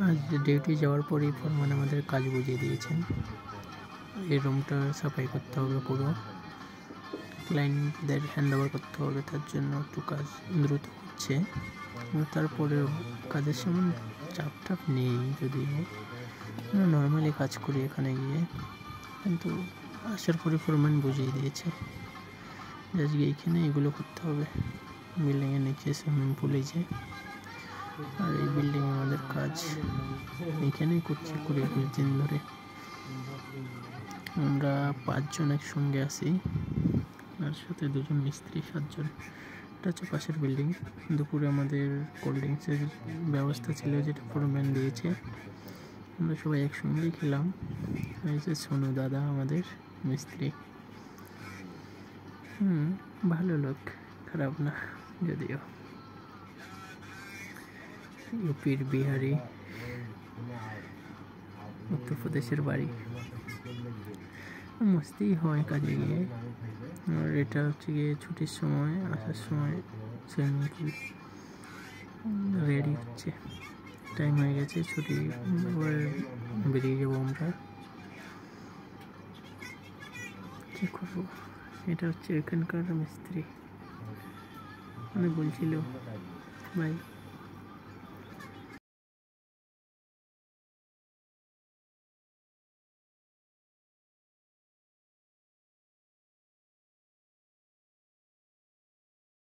আজ ডিউটি যাওয়ার পরেই ফোরম্যান আমাদের কাজ বুঝিয়ে দিয়েছেন। এই রুমটা সাফাই করতে হবে, পুরো ক্লায়েন্টদের হ্যান্ড ওভার করতে হবে, তার জন্য একটু কাজ দ্রুত হচ্ছে। তারপরেও কাজের সময় চাপ নেই, যদিও আমরা নর্মালি কাজ করি এখানে গিয়ে, কিন্তু আসার পরে ফোরম্যান বুঝিয়ে দিয়েছে যে আজকে এইখানে এগুলো করতে হবে। বিল্ডিংয়ের নিচে সুইমিং পুল যে, আর এই বিল্ডিংয়ে আমাদের কাজ এইখানেই করছি 20-21 দিন ধরে। আমরা 5 জন একসঙ্গে আসি, আর সাথে 2 জন মিস্ত্রি, 7 জন। এটা হচ্ছে পাশের বিল্ডিং। দুপুরে আমাদের কোল্ড ড্রিঙ্কসের ব্যবস্থা ছিল, যেটা ফোরম্যান দিয়েছে। আমরা সবাই একসঙ্গেই খেলাম। এই যে সোনু দাদা আমাদের মিস্ত্রি, ভালো লোক, খারাপ না যদিও। ইউপির বিহারি, উত্তরপ্রদেশের বাড়ি। মস্তি হয় কাজে গিয়ে। আর এটা হচ্ছে গিয়ে ছুটির সময়, আসার সময় সুইমিং পুল রেডি হচ্ছে। টাইম হয়ে গেছে ছুটি, এবার বেরিয়ে যাবো আমরা। কী করবো, এটা হচ্ছে এখানকার মিস্ত্রি, মানে বলছিল ভাই